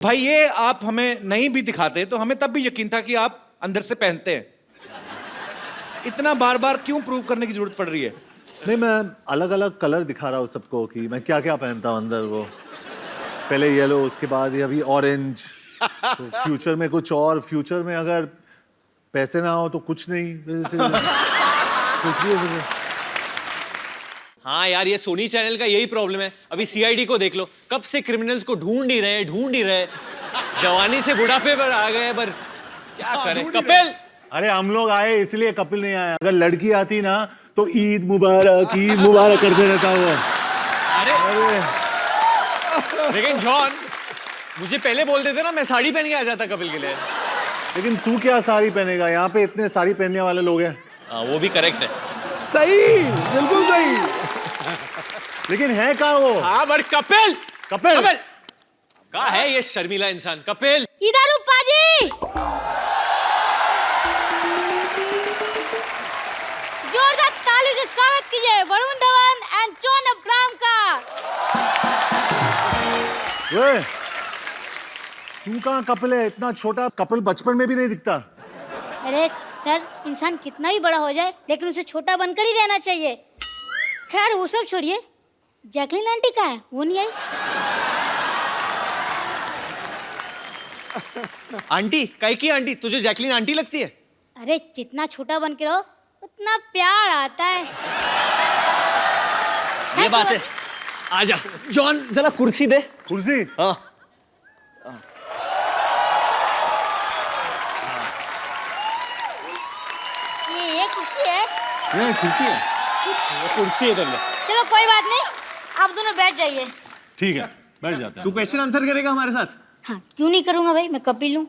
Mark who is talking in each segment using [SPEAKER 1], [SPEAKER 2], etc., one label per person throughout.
[SPEAKER 1] भाई ये आप हमें नहीं भी दिखाते तो हमें तब भी यकीन था कि आप अंदर से पहनते हैं। इतना बार बार क्यों प्रूव करने की जरूरत पड़ रही है?
[SPEAKER 2] नहीं, मैं अलग अलग कलर दिखा रहा हूँ सबको कि मैं क्या क्या पहनता हूँ अंदर। वो पहले येलो, उसके बाद ये अभी ऑरेंज, तो फ्यूचर में कुछ और। फ्यूचर में अगर पैसे ना हो तो कुछ नहीं। कुछ भी हो सकता है।
[SPEAKER 3] हाँ यार, ये सोनी चैनल का यही प्रॉब्लम है। अभी सीआईडी को देख लो, कब से क्रिमिनल्स को ढूंढ ही रहे। जवानी से बुढ़ापे पर आ गए, पर क्या करें। कपिल,
[SPEAKER 2] अरे हम लोग आए इसलिए, कपिल नहीं आया। अगर लड़की आती ना तो ईद मुबारक करते रहता वो।
[SPEAKER 3] अरे लेकिन जॉन, मुझे पहले बोल देते ना, मैं साड़ी पहन के आ जाता कपिल के लिए।
[SPEAKER 2] लेकिन तू क्या साड़ी पहनेगा? यहाँ पे इतने साड़ी पहनने वाले लोग हैं।
[SPEAKER 3] हाँ, वो भी करेक्ट है।
[SPEAKER 4] सही, बिल्कुल सही।
[SPEAKER 2] लेकिन है कहाँ वो?
[SPEAKER 3] हाँ बट कपिल कहाँ है ये शर्मीला इंसान? कपिल
[SPEAKER 5] इधर पाजी, जोरदार ताली से स्वागत कीजिए Varun Dhawan and John Abraham का।
[SPEAKER 2] वे, तू कहाँ कपिल है? इतना छोटा कपिल बचपन में भी नहीं दिखता।
[SPEAKER 5] अरे सर, इंसान कितना भी बड़ा हो जाए लेकिन उसे छोटा बनकर ही रहना चाहिए। खैर वो सब छोड़िए, जैकलीन आंटी कहाँ है? वो नहीं आई।
[SPEAKER 3] आंटी? काई की आंटी? तुझे जैकलीन आंटी लगती है?
[SPEAKER 5] अरे जितना छोटा बन के रहो उतना प्यार आता है।
[SPEAKER 3] ये बात है। आजा जॉन, जरा कुर्सी दे।
[SPEAKER 2] कुर्सी?
[SPEAKER 3] हाँ।
[SPEAKER 5] ये कुर्सी है।
[SPEAKER 2] ये कुर्सी है?
[SPEAKER 3] कुर्सी है।
[SPEAKER 5] चलो कोई बात नहीं, आप दोनों बैठ जाइए।
[SPEAKER 2] ठीक है, बैठ जाते हैं।
[SPEAKER 3] तू क्वेश्चन आंसर करेगा हमारे साथ?
[SPEAKER 5] हाँ, क्यों नहीं करूंगा भाई, मैं कपिल हूँ।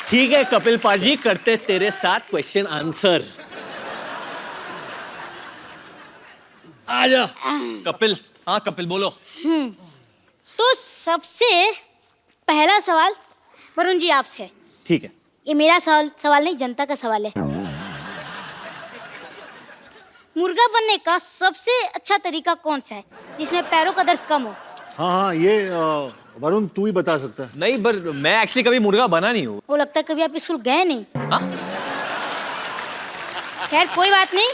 [SPEAKER 3] ठीक है कपिल पाजी, करते तेरे साथ क्वेश्चन आंसर। आजा कपिल। हाँ कपिल बोलो।
[SPEAKER 5] तो सबसे पहला सवाल वरुण जी आपसे।
[SPEAKER 3] ठीक है।
[SPEAKER 5] ये मेरा सवाल नहीं, जनता का सवाल है। मुर्गा बनने का सबसे अच्छा तरीका कौन सा है जिसमें पैरों का दर्द कम हो?
[SPEAKER 2] हाँ, ये वरुण तू ही बता सकता है।
[SPEAKER 3] नहीं, पर मैं एक्चुअली कभी मुर्गा बना नहीं हूँ।
[SPEAKER 5] वो लगता है कभी आप स्कूल गए नहीं।
[SPEAKER 3] हाँ?
[SPEAKER 5] खैर कोई बात नहीं।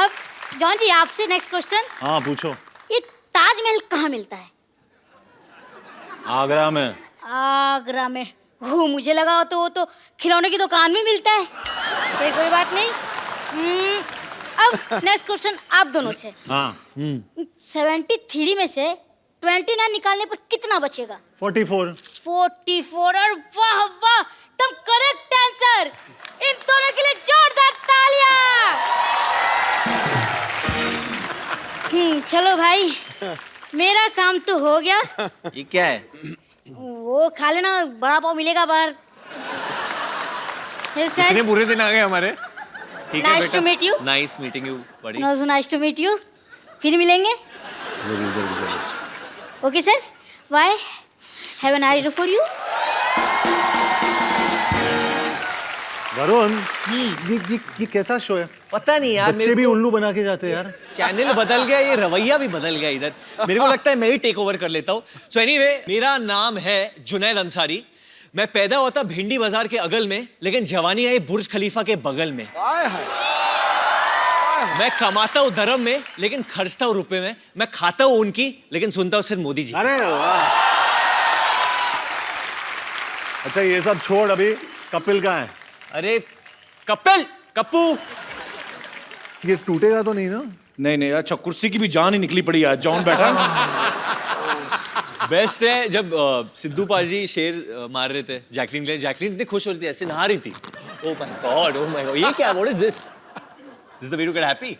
[SPEAKER 5] अब जॉन जी आपसे नेक्स्ट क्वेश्चन।
[SPEAKER 2] हाँ पूछो।
[SPEAKER 5] ये ताजमहल कहाँ मिलता है?
[SPEAKER 2] आगरा में।
[SPEAKER 5] आगरा में? वो मुझे लगा वो तो खिलौने की दुकान में मिलता है। कोई बात नहीं। अब नेक्स्ट क्वेश्चन आप दोनों से।
[SPEAKER 2] हाँ।
[SPEAKER 5] 73 में से 29 निकालने पर कितना बचेगा?
[SPEAKER 2] 44।
[SPEAKER 5] 44। और वाह वाह, तुम करेक्ट आंसर। इन दोनों के लिए जोरदार तालियां। चलो भाई, मेरा काम तो हो गया।
[SPEAKER 3] ये क्या है?
[SPEAKER 5] वो खा लेना, बड़ा पाव मिलेगा बाहर।
[SPEAKER 3] इतने बुरे दिन आ गए हमारे। ठीक है
[SPEAKER 5] nice to meet you.
[SPEAKER 3] Nice meeting you बड़ी।
[SPEAKER 5] Nice to meet you. फिर मिलेंगे।
[SPEAKER 2] जरूर।
[SPEAKER 5] Okay sir, bye. Have a nice day for you.
[SPEAKER 2] Varun, ये कैसा शो है?
[SPEAKER 3] पता नहीं यार,
[SPEAKER 2] बच्चे भी उल्लू बना के जाते हैं यार।
[SPEAKER 3] चैनल बदल गया, ये रवैया भी बदल गया इधर। मेरे को लगता है मैं ही टेक ओवर कर लेता हूँ। सो एनीवे, मेरा नाम है जुनैद अंसारी। मैं पैदा हुआ था भिंडी बाजार के अगल में, लेकिन जवानी आई बुर्ज खलीफा के बगल में। मैं कमाता हूँ धर्म में, लेकिन खर्चता हूँ रुपए में। मैं खाता हूँ उनकी, लेकिन सुनता हूँ सिर्फ मोदी जी।
[SPEAKER 2] अरे वाह। अच्छा ये सब छोड़, अभी कपिल कहाँ है?
[SPEAKER 3] अरे कपिल, कप्पू।
[SPEAKER 2] ये टूटेगा तो नहीं ना?
[SPEAKER 1] नहीं, अच्छा कुर्सी की भी जान ही निकली पड़ी आज। जॉन बैठा।
[SPEAKER 3] बेस्ट है जब सिद्धू पाजी शेर मार रहे थे जैकलीन के लिए। जैकलीन इतनी खुश हो रही थी, ऐसे नहा रही थी। ओह माय गॉड, ये क्या? What is this? This is the way to get happy.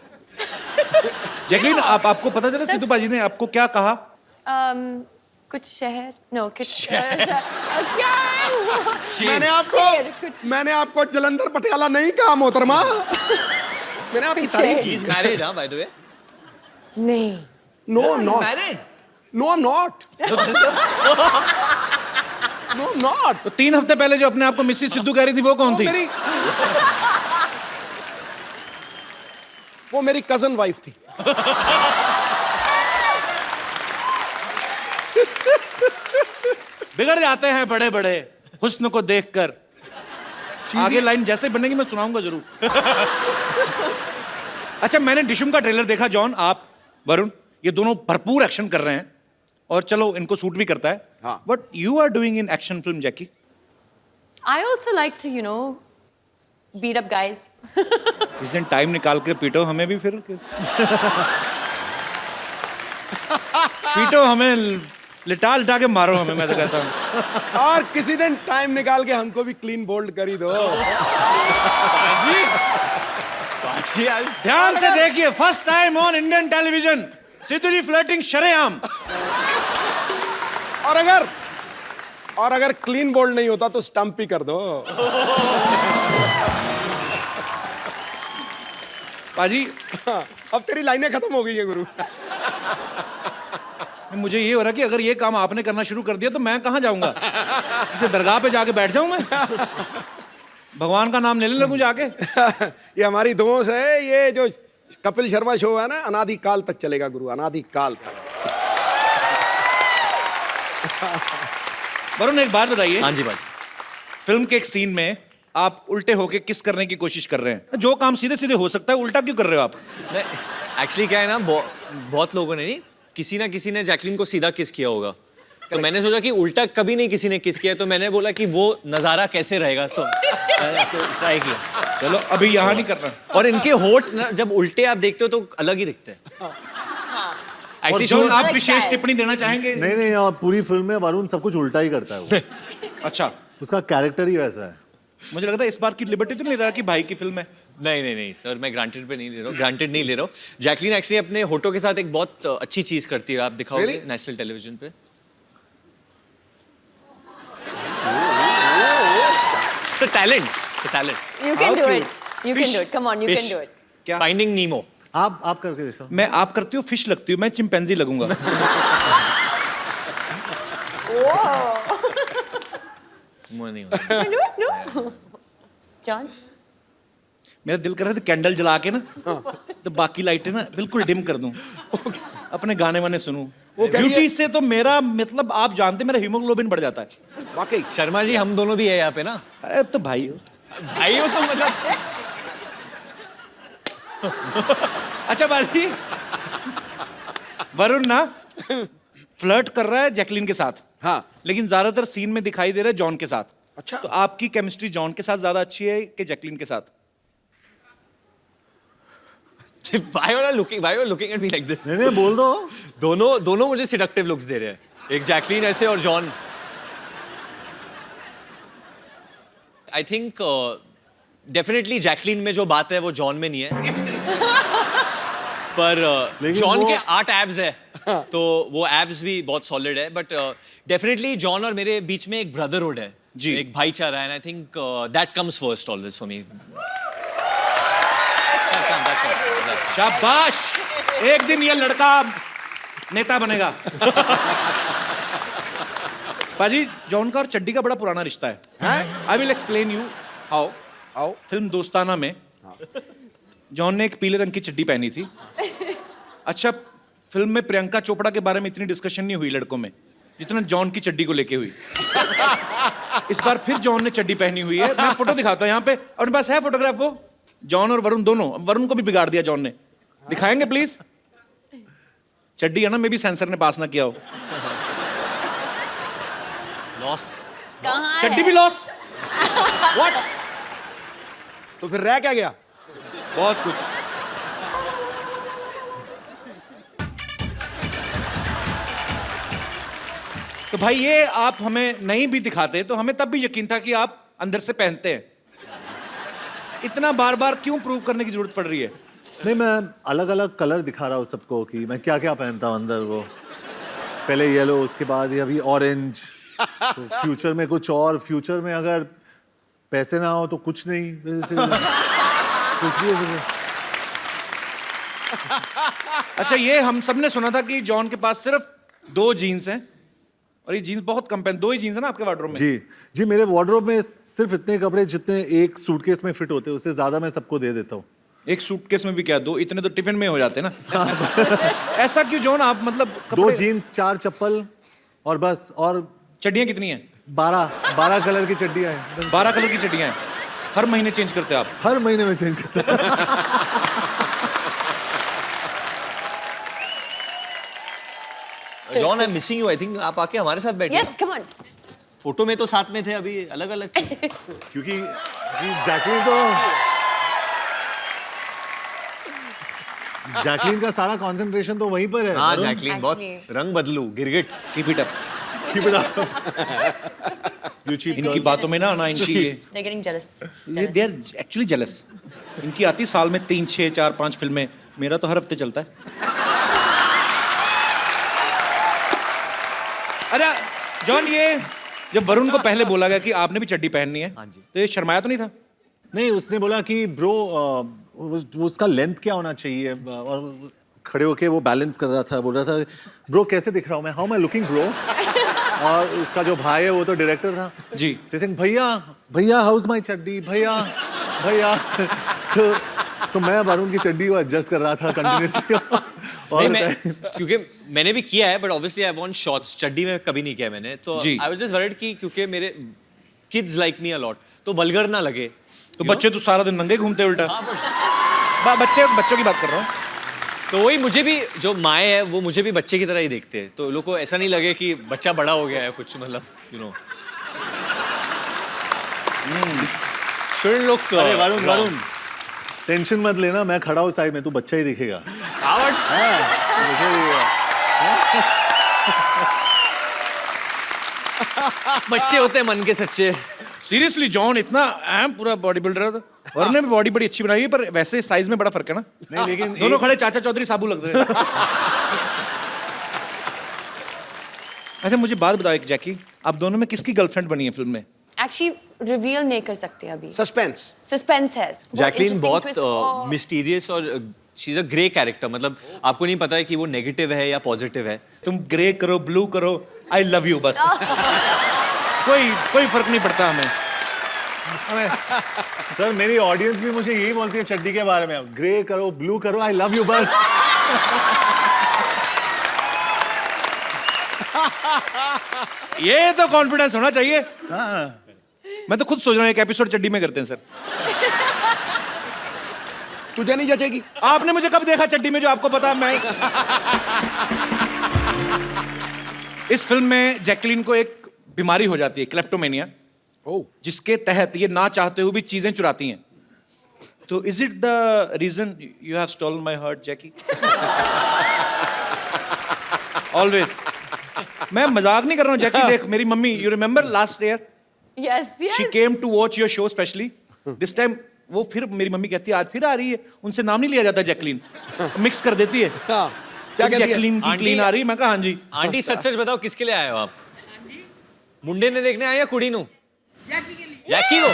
[SPEAKER 1] Jacqueline, आपको पता चला सिद्धू पाजी ने आपको क्या कहा?
[SPEAKER 6] कुछ शहर, नो कुछ
[SPEAKER 4] मैंने आपको जलंधर पटियाला नहीं कहा मोहतरमा। मैंने आपकी तारीफ की।
[SPEAKER 3] He's married, huh, by the way?
[SPEAKER 6] नहीं।
[SPEAKER 4] No, I'm not.
[SPEAKER 3] Married?
[SPEAKER 4] No, I'm not. No, I'm not.
[SPEAKER 1] तो 3 हफ्ते पहले जो अपने आप को मिसेस सिद्धू कह रही थी, वो कौन थी?
[SPEAKER 4] वो मेरी कजन वाइफ थी।
[SPEAKER 1] बिगड़ जाते हैं बड़े बड़े हुस्न को देखकर। आगे लाइन जैसे बनेगी मैं सुनाऊंगा जरूर। अच्छा, मैंने डिशुम का ट्रेलर देखा। जॉन, आप, वरुण, ये दोनों भरपूर एक्शन कर रहे हैं और चलो इनको सूट भी करता है।
[SPEAKER 4] हाँ।
[SPEAKER 1] But you are doing in action film Jackie.
[SPEAKER 6] I also like to, you know, beat up guys.
[SPEAKER 1] इस दिन टाइम निकाल के पीटो हमें भी फिर। पीटो हमें, लिटा लिटा के मारो हमें, मैं तो कहता हूँ।
[SPEAKER 4] और किसी दिन टाइम निकाल के हमको भी क्लीन बोल्ड कर ही दो।
[SPEAKER 1] ध्यान से देखिए, first time on Indian television, Sidhu ji flirting शरेआम।
[SPEAKER 4] और अगर क्लीन बोल्ड नहीं होता तो स्टंप ही कर दो।
[SPEAKER 1] पाजी,
[SPEAKER 4] अब तेरी लाइनें खत्म हो गई है गुरु।
[SPEAKER 1] मुझे ये हो रहा है कि अगर ये काम आपने करना शुरू कर दिया तो मैं कहाँ जाऊंगा? इसे दरगाह पे जाके बैठ जाऊं मैं? भगवान का नाम लेने लगूं जाके?
[SPEAKER 4] ये हमारी दोस्त है, ये जो कपिल शर्मा शो है ना, अनादि काल तक चलेगा गुरु, अनादि काल तक।
[SPEAKER 1] वरुण, एक बात बताइए।
[SPEAKER 3] हाँ जी भाई।
[SPEAKER 1] फिल्म के एक सीन में आप उल्टे होके किस करने की कोशिश कर रहे हैं? जो काम सीधे सीधे हो सकता है, उल्टा क्यों कर रहे हो आप?
[SPEAKER 3] एक्चुअली क्या है ना, बहुत लोगों ने नहीं, किसी ना किसी ने जैकलीन को सीधा किस किया होगा, तो मैंने सोचा कि उल्टा कभी नहीं किसी ने किस किया, तो मैंने बोला कि वो नजारा कैसे रहेगा, तो ट्राई किया।
[SPEAKER 1] चलो अभी यहाँ नहीं करना।
[SPEAKER 3] और इनके होठ ना जब उल्टे आप देखते हो तो अलग ही दिखते हैं।
[SPEAKER 1] और
[SPEAKER 3] ऐसी
[SPEAKER 1] जॉन,
[SPEAKER 3] शो
[SPEAKER 1] आप विशेष टिप्पणी देना चाहेंगे?
[SPEAKER 2] नहीं, और पूरी फिल्म में वरुण सब कुछ उल्टा ही करता है वो।
[SPEAKER 1] अच्छा,
[SPEAKER 2] उसका कैरेक्टर ही वैसा है।
[SPEAKER 1] मुझे लगता है इस बार की लिबर्टी तो नहीं रहा कि भाई की फिल्म है।
[SPEAKER 3] नहीं सर, मैं ग्रांटेड पे नहीं ले रहा हूँ, ग्रांटेड नहीं ले रहा हूँ। जैकलीन एक्चुअली अपने होठों के साथ एक बहुत अच्छी चीज करती है, आप दिखाओगे
[SPEAKER 4] Really?
[SPEAKER 3] नेशनल टेलीविजन पे। Talent.
[SPEAKER 6] You can do it. You can do it. Come on, you can do it.
[SPEAKER 1] क्या?
[SPEAKER 3] फाइंडिंग नीमो।
[SPEAKER 2] आप करके देखो।
[SPEAKER 1] मैं आप करती हूँ, फिश लगती हूँ, मैं चिंपैंजी लगूंगा।
[SPEAKER 3] नहीं होता।
[SPEAKER 6] You do it? No. John?
[SPEAKER 1] मेरा दिल कर रहा है कैंडल जला के ना, तो बाकी लाइटें ना बिल्कुल डिम कर दूं, अपने गाने वाने सुनूं। ब्यूटी से तो मेरा मतलब आप जानते, मेरा हीमोग्लोबिन बढ़ जाता है।
[SPEAKER 4] वाकई
[SPEAKER 3] शर्मा जी, हम दोनों भी है यहाँ पे ना।
[SPEAKER 1] अरे तो भाई हो।
[SPEAKER 3] भाई हो तो मतलब।
[SPEAKER 1] अच्छा बाजी, वरुण ना फ्लर्ट कर रहा है जैकलीन के साथ,
[SPEAKER 4] हाँ।
[SPEAKER 1] लेकिन ज्यादातर सीन में दिखाई दे रहा है जॉन के साथ।
[SPEAKER 4] अच्छा।
[SPEAKER 1] तो आपकी केमिस्ट्री जॉन के साथ ज्यादा अच्छी है कि जैकलीन के साथ?
[SPEAKER 3] Why are you looking at me like this?
[SPEAKER 2] नहीं, बोल दो।
[SPEAKER 3] दोनों मुझे सिडक्टिव लुक्स दे रहे हैं, एक जैकलीन ऐसे और John. I think definitely Jacqueline में जो बात है वो जॉन में नहीं है। पर
[SPEAKER 2] लेकिन
[SPEAKER 3] जॉन
[SPEAKER 2] वो-
[SPEAKER 3] के 8 एब्स है, तो वो एब्स भी बहुत सॉलिड है। बट डेफिनेटली जॉन और मेरे बीच में एक ब्रदरहुड है
[SPEAKER 1] जी।
[SPEAKER 3] एक भाईचारा है, and I think that comes first always for me.
[SPEAKER 1] शाबाश, एक दिन ये लड़का नेता बनेगा। पाजी, जॉन का और चड्डी का बड़ा पुराना रिश्ता है। I will explain you how.
[SPEAKER 4] आओ।
[SPEAKER 1] फिल्म दोस्ताना में जॉन ने एक पीले रंग की चड्डी पहनी थी। अच्छा, फिल्म में प्रियंका चोपड़ा के बारे में इतनी डिस्कशन नहीं हुई लड़कों में जितना जॉन की चड्डी को लेके हुई। इस बार फिर जॉन ने चड्डी पहनी हुई है। मैं फोटो दिखाता हूँ यहाँ पे, और मेरे पास है फोटोग्राफ। वो जॉन और वरुण दोनों, वरुण को भी बिगाड़ दिया जॉन ने। दिखाएंगे प्लीज? चड्डी है ना, मे भी सेंसर ने पास ना किया हो।
[SPEAKER 3] लॉस।
[SPEAKER 5] कहाँ
[SPEAKER 1] चड्डी
[SPEAKER 5] है?
[SPEAKER 1] भी लॉस। व्हाट?
[SPEAKER 4] तो फिर रह क्या गया?
[SPEAKER 1] बहुत कुछ। तो भाई ये आप हमें नहीं भी दिखाते तो हमें तब भी यकीन था कि आप अंदर से पहनते हैं। इतना बार बार क्यों प्रूव करने की जरूरत पड़ रही है?
[SPEAKER 2] नहीं, मैं अलग अलग कलर दिखा रहा हूँ सबको कि मैं क्या क्या पहनता हूँ अंदर। वो पहले येलो, उसके बाद ये अभी ऑरेंज, तो फ्यूचर में कुछ और। फ्यूचर में अगर पैसे ना हो तो कुछ नहीं, कुछ भी हो सके।
[SPEAKER 1] अच्छा, ये हम सब ने सुना था कि जॉन के पास सिर्फ 2 जीन्स हैं, और ये जीन्स बहुत कम पहन। 2 ही जीन्स है ना आपके वार्डरोब में?
[SPEAKER 2] जी, मेरे वार्डरोब में सिर्फ इतने कपड़े जितने एक सूटकेस में फिट होते हैं, उससे ज्यादा मैं सबको दे देता हूँ।
[SPEAKER 1] एक सूटकेस में भी क्या 2? इतने तो टिफिन में हो जाते हैं ना। ऐसा क्यों जॉन, आप मतलब
[SPEAKER 2] 2 जीन्स, 4 चप्पल और बस। और
[SPEAKER 1] चड्डियां कितनी हैं?
[SPEAKER 2] 12 कलर की चड्डियां हैं बस।
[SPEAKER 1] 12 कलर की चड्डियां हैं। हर महीने चेंज करते हैं आप?
[SPEAKER 2] हर महीने में चेंज करता
[SPEAKER 3] John, I am missing you. I think आप आके हमारे साथ बैठे।
[SPEAKER 6] Yes, come on.
[SPEAKER 3] फोटो में तो साथ में थे, अभी अलग अलग।
[SPEAKER 2] क्योंकि जी जैकलीन का सारा कंसंट्रेशन तो वहीं पर है।
[SPEAKER 3] हाँ
[SPEAKER 2] वरुण,
[SPEAKER 3] जैकलीन बहुत
[SPEAKER 6] Actually.
[SPEAKER 3] रंग बदलू, गिरगिट।
[SPEAKER 1] Keep it up.
[SPEAKER 2] keep it up. You cheap
[SPEAKER 1] इनकी
[SPEAKER 2] girl.
[SPEAKER 1] बातों में ना इनकी
[SPEAKER 6] They're getting jealous.
[SPEAKER 1] ये दे आर एक्चुअली जेलस। इनकी आती साल में 3, 6, 4, 5 फिल्में। मेरा तो हर हफ्ते चलता है। अच्छा जॉन, ये जब वरुण को पहले बोला गया कि आपने भी चड्डी पहननी है,
[SPEAKER 3] हाँ जी।
[SPEAKER 1] तो ये शर्माया तो नहीं था?
[SPEAKER 2] नहीं, उसने बोला कि ब्रो उसका लेंथ क्या होना चाहिए, और खड़े होके वो बैलेंस कर रहा था, बोल रहा था ब्रो कैसे दिख रहा हूँ मैं, how am I looking bro. और उसका जो भाई है वो तो डायरेक्टर था
[SPEAKER 1] जी।
[SPEAKER 2] सिंह, भैया हाउस माई चड्डी, भैया तो मैं वरुण की चड्डी को एडजस्ट कर रहा था कंटिन्यूअसली। और
[SPEAKER 3] क्योंकि मैंने भी किया है, but obviously I want shorts. चड्डी में कभी नहीं किया मैंने, तो
[SPEAKER 1] जी।
[SPEAKER 3] आई वाज जस्ट वरीड कि क्योंकि मेरे kids like me a lot, तो वल्गर ना लगे।
[SPEAKER 1] तो बच्चे तो सारा दिन नंगे घूमते हैं उल्टा। बच्चों की बात कर रहा हूँ।
[SPEAKER 3] तो वही, मुझे भी जो माए है वो मुझे भी बच्चे की तरह ही देखते हैं, तो लोग को ऐसा नहीं लगे कि बच्चा बड़ा हो गया है कुछ, मतलब यू नो। Should look.
[SPEAKER 2] अरे वरुण टेंशन मत लेना, मैं खड़ा हूँ साइड में, तू बच्चा ही दिखेगा।
[SPEAKER 3] बच्चे होते हैं मन के सच्चे।
[SPEAKER 1] सीरियसली जॉन इतना अहम पूरा बॉडी बिल्डर था। वरुण ने भी बॉडी बड़ी अच्छी बनाई है, पर वैसे साइज में बड़ा फर्क है ना।
[SPEAKER 2] नहीं लेकिन
[SPEAKER 1] दोनों खड़े चाचा चौधरी साबू लग रहे हैं। अच्छा मुझे बात बताओ एक, जैकी आप दोनों में किसकी गर्लफ्रेंड बनी है फिल्म में?
[SPEAKER 6] Actually, reveal नहीं कर सकते अभी.
[SPEAKER 4] सस्पेंस।
[SPEAKER 6] Suspense है.
[SPEAKER 3] जैकलीन
[SPEAKER 6] interesting
[SPEAKER 3] बहुत
[SPEAKER 6] twist. Oh.
[SPEAKER 3] मिस्टीरियस और she is a grey character, मतलब आपको नहीं पता है कि वो नेगेटिव है या पॉजिटिव है।
[SPEAKER 1] तुम ग्रे करो ब्लू करो, आई लव यू बस। कोई फर्क नहीं पड़ता हमें।
[SPEAKER 2] सर मेरी ऑडियंस भी मुझे यही बोलती है चड्डी के बारे में, ग्रे करो ब्लू करो, आई लव यू बस।
[SPEAKER 1] ये तो कॉन्फिडेंस होना चाहिए। मैं तो खुद सोच रहा हूँ एक एपिसोड चड्डी में करते हैं सर।
[SPEAKER 4] तुझे नहीं जचेगी।
[SPEAKER 1] आपने मुझे कब देखा चड्डी में जो आपको पता? मैं इस फिल्म में जैकलीन को एक बीमारी हो जाती है, क्लेप्टोमेनिया, जिसके तहत ये ना चाहते हुए भी चीजें चुराती हैं। तो is it the reason you have stolen my heart Jackie? Always. मैं मजाक नहीं कर रहा हूँ जैकी, देख मेरी mummy, you remember last year
[SPEAKER 6] Yes, yes.
[SPEAKER 1] She came to watch your show specially. This time वो फिर मेरी मम्मी कहती है आज फिर आ रही है, उनसे नाम नहीं लिया जाता जैकलीन, मिक्स कर देती है।
[SPEAKER 4] हाँ, क्या कहती है?
[SPEAKER 1] जैकलीन की
[SPEAKER 3] आंटी-
[SPEAKER 1] क्लीन आ रही, मैं कहा हाँ जी।
[SPEAKER 3] आंटी सच सच बताओ किसके लिए आए हो आप? मुंडे ने देखने आए या कुड़ी नु? जैकी को।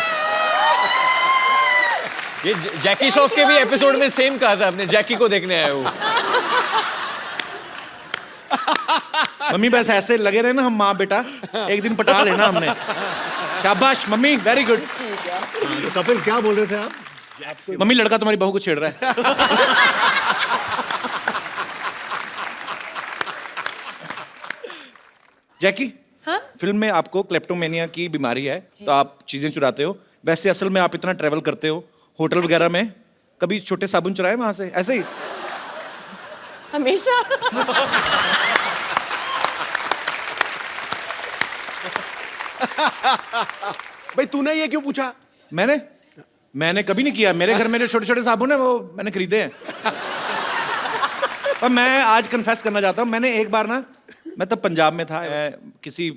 [SPEAKER 3] ये जैकी श्रॉफ के भी एपिसोड में सेम कहा था आपने, जैकी को देखने आए हो।
[SPEAKER 1] मम्मी बस ऐसे लगे रहे ना हम माँ बेटा, एक दिन पटा लेना हमने। शाबाश मम्मी, वेरी गुड।
[SPEAKER 2] तो कपिल क्या बोल रहे थे आप?
[SPEAKER 1] मम्मी लड़का तुम्हारी बहू को छेड़ रहा है। जैकी,
[SPEAKER 6] हाँ?
[SPEAKER 1] फिल्म में आपको क्लेप्टोमेनिया की बीमारी है, तो आप चीजें चुराते हो। वैसे असल में आप इतना ट्रेवल करते हो होटल वगैरह में, कभी छोटे साबुन चुराए वहां से ऐसे ही?
[SPEAKER 6] हमेशा.
[SPEAKER 4] भाई तूने ये क्यों पूछा?
[SPEAKER 1] मैंने कभी नहीं किया। मेरे घर में जो छोटे छोटे साबुन है वो मैंने खरीदे हैं। पर मैं आज कन्फेस करना चाहता हूँ, मैंने एक बार ना, मैं तब पंजाब में था, मैं किसी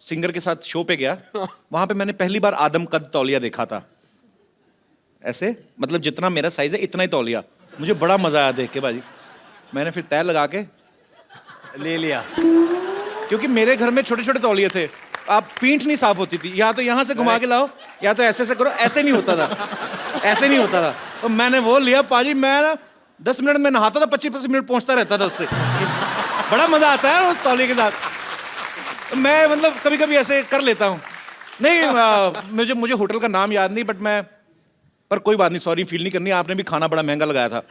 [SPEAKER 1] सिंगर के साथ शो पे गया, वहां पे मैंने पहली बार आदम कद तौलिया देखा था। ऐसे मतलब जितना मेरा साइज है इतना ही तौलिया। मुझे बड़ा मजा आया देख के भाजी। मैंने फिर तय लगा के
[SPEAKER 3] ले लिया,
[SPEAKER 1] क्योंकि मेरे घर में छोटे छोटे तौलिए थे, आप पीठ नहीं साफ होती थी, या तो यहाँ से घुमा के लाओ या तो ऐसे करो, ऐसे नहीं होता था, ऐसे नहीं होता था। तो मैंने वो लिया पाजी, मैं ना 10 मिनट में नहाता था, 25 मिनट पहुंचता रहता था उससे। बड़ा मजा आता है उस तौलिए के साथ। तो मैं मतलब कभी कभी ऐसे कर लेता हूँ। नहीं मुझे होटल का नाम याद नहीं, बट मैं पर कोई बात नहीं, सॉरी फील नहीं करनी, आपने भी खाना बड़ा महंगा लगाया था।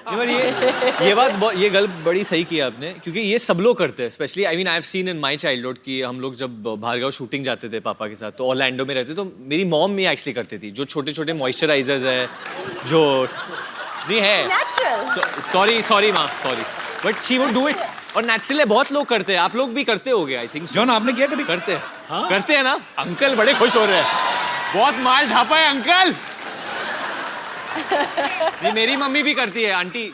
[SPEAKER 3] ये गल बड़ी सही की आपने, क्योंकि ये सब लोग करते हैं। Specially I mean I have seen in my childhood कि हम लोग जब भार्गव शूटिंग जाते थे पापा के साथ, तो ऑरलैंडो में रहते, तो मेरी मॉम भी एक्चुअली करती थी। जो छोटे छोटे मॉइस्चराइजर्स है, जो नहीं है,
[SPEAKER 6] Natural.
[SPEAKER 3] सॉरी माँ, sorry, but she would do it. और नेचुरली बहुत लोग करते हैं, आप लोग भी करते होगे आई थिंक।
[SPEAKER 1] जॉन आपने किया कभी?
[SPEAKER 3] करते हैं, करते हैं ना। अंकल बड़े खुश हो रहे हैं, बहुत माल ढापा है अंकल। नहीं, मेरी मम्मी भी करती है आंटी।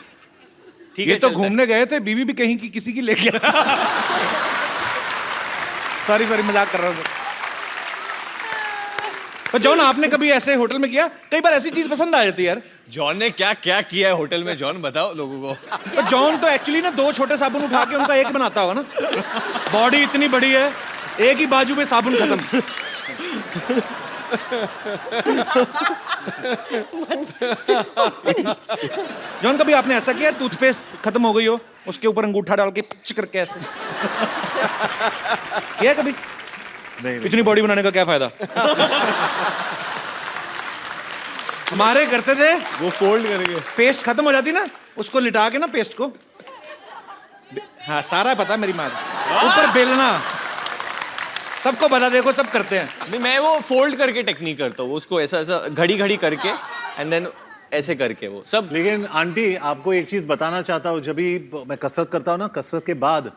[SPEAKER 3] ठीक
[SPEAKER 1] ये
[SPEAKER 3] है,
[SPEAKER 1] तो
[SPEAKER 3] चलता है।
[SPEAKER 1] घूमने गए थे, बीवी भी कहीं की किसी की लेके सॉरी मजाक कर रहा हूँ। पर जॉन आपने कभी ऐसे होटल में किया? कई बार ऐसी चीज पसंद आ जाती है यार।
[SPEAKER 3] जॉन ने क्या क्या किया है होटल में, जॉन बताओ लोगों को।
[SPEAKER 1] पर जॉन तो एक्चुअली ना 2 छोटे साबुन उठा के उनका एक बनाता होगा ना। बॉडी इतनी बड़ी है, एक ही बाजू पे साबुन खत्म। जॉन कभी आपने ऐसा किया, टूथपेस्ट खत्म हो गई हो, उसके ऊपर अंगूठा डाल के पिच करके ऐसे किया कभी?
[SPEAKER 2] नहीं
[SPEAKER 1] इतनी बॉडी बनाने का क्या फायदा? हमारे करते थे,
[SPEAKER 3] वो फोल्ड करेंगे।
[SPEAKER 1] पेस्ट खत्म हो जाती ना, उसको लिटा के ना पेस्ट को, हाँ सारा पता मेरी माँ, ऊपर बेलना, सबको बता, देखो सब करते हैं।
[SPEAKER 3] नहीं, मैं वो फोल्ड करके टेक्निक करता हूँ, उसको ऐसा ऐसा घड़ी घड़ी करके एंड देन ऐसे करके वो सब।
[SPEAKER 2] लेकिन आंटी आपको एक चीज बताना चाहता हूँ, जब भी मैं कसरत करता हूँ ना, कसरत के बाद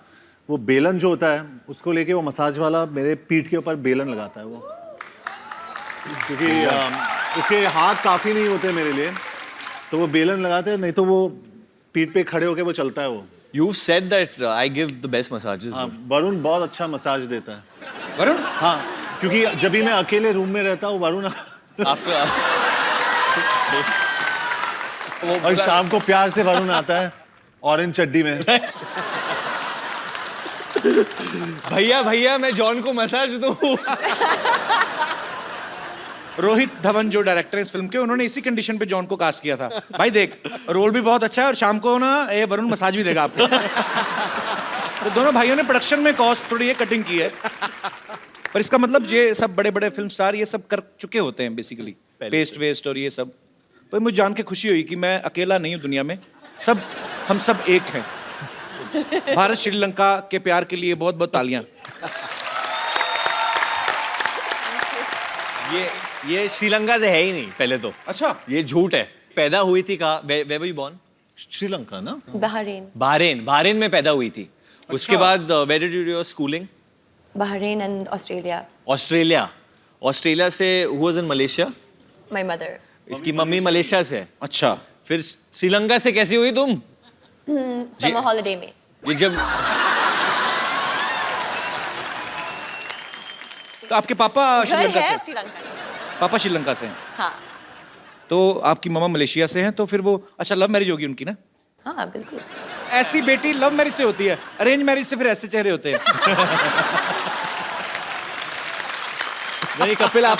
[SPEAKER 2] वो बेलन जो होता है उसको लेके वो मसाज वाला मेरे पीठ के ऊपर बेलन लगाता है वो, क्योंकि उसके हाथ काफी नहीं होते मेरे लिए, तो वो बेलन लगाते हैं, नहीं तो वो पीठ पे खड़े होके वो चलता है वो।
[SPEAKER 3] You said that I give the best massages.
[SPEAKER 2] हाँ, वरुण बहुत अच्छा मसाज देता है।
[SPEAKER 1] वरुण,
[SPEAKER 2] हाँ, क्योंकि जब भी मैं अकेले रूम में रहता हूँ वरुण
[SPEAKER 3] After
[SPEAKER 2] और शाम को प्यार से वरुण आता है ऑरेंज चड्डी में।
[SPEAKER 3] भैया मैं जॉन को मसाज दूं।
[SPEAKER 1] रोहित धवन जो डायरेक्टर है इस फिल्म के, उन्होंने इसी कंडीशन पे जॉन को कास्ट किया था। भाई देख, रोल भी बहुत अच्छा है और शाम को ना ये वरुण मसाज भी देगा आपको। तो दोनों भाइयों ने प्रोडक्शन में कॉस्ट थोड़ी ये कटिंग की है, पर इसका मतलब ये सब बड़े बड़े फिल्म स्टार ये सब कर चुके होते हैं बेसिकली, पेस्ट वेस्ट और ये सब। पर मुझे जान के खुशी हुई कि मैं अकेला नहीं हूँ दुनिया में, सब हम सब एक हैं। भारत श्रीलंका के प्यार के लिए बहुत बहुत तालियां।
[SPEAKER 3] ये श्रीलंका से है ही नहीं पहले तो।
[SPEAKER 1] अच्छा,
[SPEAKER 3] ये झूठ है। पैदा हुई थी कहाँ? Where were you born?
[SPEAKER 2] Sri Lanka ना?
[SPEAKER 6] Bahrain.
[SPEAKER 3] बहरीन में पैदा हुई थी। उसके बाद where did you do your schooling?
[SPEAKER 6] Bahrain and Australia.
[SPEAKER 3] Australia से who was in Malaysia?
[SPEAKER 6] My mother.
[SPEAKER 3] इसकी मम्मी मलेशिया से है।
[SPEAKER 1] अच्छा,
[SPEAKER 3] फिर श्रीलंका से कैसी हुई तुम?
[SPEAKER 6] Summer holiday में.
[SPEAKER 3] ये जब
[SPEAKER 1] तो आपके पापा
[SPEAKER 6] घर
[SPEAKER 1] श्रीलंका
[SPEAKER 6] है
[SPEAKER 1] से?
[SPEAKER 6] श्रीलंका में.
[SPEAKER 1] पापा श्रीलंका से हैं,
[SPEAKER 6] हाँ.
[SPEAKER 1] तो आपकी मामा मलेशिया से हैं, तो फिर वो अच्छा लव मैरिज होगी उनकी ना?
[SPEAKER 6] हाँ, बिल्कुल.
[SPEAKER 1] ऐसी बेटी लव मैरिज से होती है, अरेंज मैरिज से फिर ऐसे चेहरे होते हैं।
[SPEAKER 3] नहीं कपिल, आप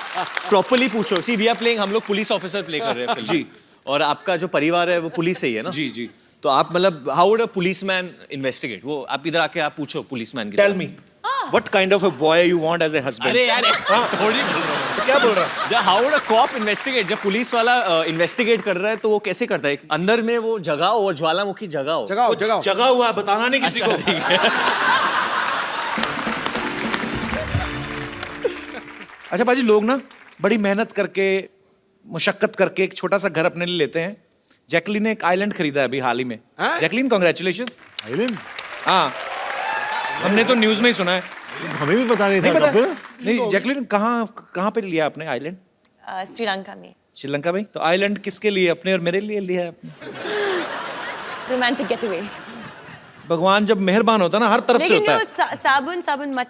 [SPEAKER 3] प्रॉपर्ली पूछो। सी वी आर प्लेइंग, हम लोग पुलिस ऑफिसर प्ले कर रहे हैं फिल्म।
[SPEAKER 1] जी।
[SPEAKER 3] और आपका जो परिवार है वो पुलिस से ही है ना?
[SPEAKER 1] जी जी।
[SPEAKER 3] तो आप मतलब how would a policeman investigate? वो आप इधर आके आप पूछो पुलिसमैन की।
[SPEAKER 1] Tell me what kind of a boy you want as a husband?
[SPEAKER 3] अरे यार थोड़ी बोल रहा हूँ।
[SPEAKER 1] क्या बोल रहा है?
[SPEAKER 3] जब how would a cop investigate? जब पुलिस वाला इन्वेस्टिगेट कर रहा है तो वो कैसे करता है? अंदर में वो जगह हो, वो ज्वालामुखी जगह हो।
[SPEAKER 4] जगाओ जगाओ.
[SPEAKER 1] जगा हुआ है, बताना नहीं किसी को।
[SPEAKER 3] ठीक है।
[SPEAKER 1] अच्छा बाजी, लोग ना बड़ी मेहनत करके, मुशक्कत करके एक छोटा सा घर अपने लिए लेते हैं। जैकलीन ने एक आइलैंड खरीदा है अभी हाल ही में।
[SPEAKER 4] हाँ?
[SPEAKER 1] Jacqueline congratulations.
[SPEAKER 2] आइलैंड?
[SPEAKER 1] हाँ, हमने तो न्यूज में ही सुना है।
[SPEAKER 2] हमें भी पता नहीं
[SPEAKER 1] नहीं
[SPEAKER 2] था
[SPEAKER 1] पता?
[SPEAKER 2] कपिल।
[SPEAKER 1] नहीं, जैकलीन कहाँ पे लिया आपने आइलैंड?
[SPEAKER 6] श्रीलंका में.
[SPEAKER 1] श्रीलंका में? तो आइलैंड किसके लिए, अपने और मेरे लिए लिया है आपने?
[SPEAKER 6] Romantic getaway.
[SPEAKER 1] भगवान जब मेहरबान होता है ना, हर तरफ से
[SPEAKER 6] लेकिन
[SPEAKER 1] होता
[SPEAKER 6] जो
[SPEAKER 1] है।
[SPEAKER 6] साबुन मत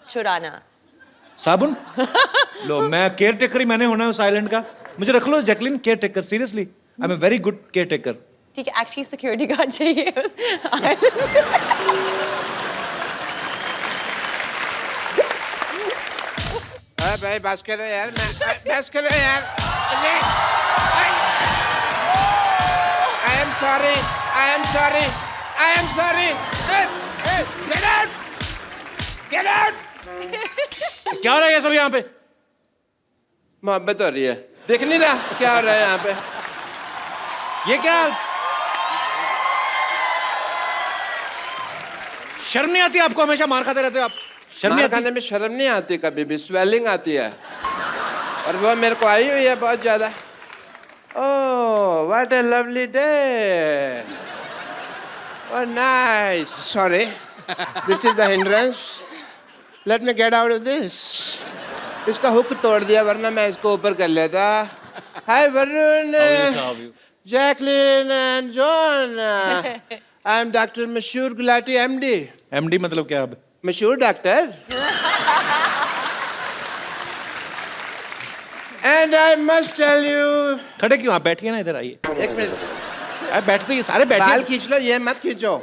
[SPEAKER 6] चुराना.
[SPEAKER 1] साबुन? लो, मैं केयर टेकर ही मैंने होना है उस आइलैंड का। मुझे रख लो Jacqueline, caretaker, seriously I am a very good caretaker.
[SPEAKER 6] ठीक है, एक्चुअली सिक्योरिटी गार्ड चाहिए.
[SPEAKER 7] अरे भाई बस करो यार, बस करो यार. I am sorry. Hey, get out.
[SPEAKER 1] क्या हो रहा है ये सब यहाँ पे?
[SPEAKER 7] मोहब्बत हो रही है. देख नहीं रहा क्या हो रहा है यहाँ पे?
[SPEAKER 1] ये क्या? शर्म नहीं आती आपको? हमेशा मार खाते रहते हो आप। शर्म नहीं
[SPEAKER 7] मार
[SPEAKER 1] आती?
[SPEAKER 7] खाने में शर्म नहीं आती कभी भी, स्वेलिंग आती है और वो मेरे को आई हुई है बहुत ज्यादा। Oh what a lovely day, oh nice, sorry this is the hindrance, let me get out of this. इसका हुक तोड़ दिया वरना मैं इसको ऊपर कर लेता। Hi Varun, Jacqueline and John, I am doctor Mashoor Gulati MD.
[SPEAKER 1] MD मतलब क्या? अब
[SPEAKER 7] मशहूर doctor. And I must tell you.
[SPEAKER 1] खड़े क्यों? आप बैठिए ना, इधर आइए।
[SPEAKER 7] एक मिनट,
[SPEAKER 1] आप बैठते ही सारे
[SPEAKER 7] बाल
[SPEAKER 1] बैठिए।
[SPEAKER 7] खींच लो, ये मत खींचो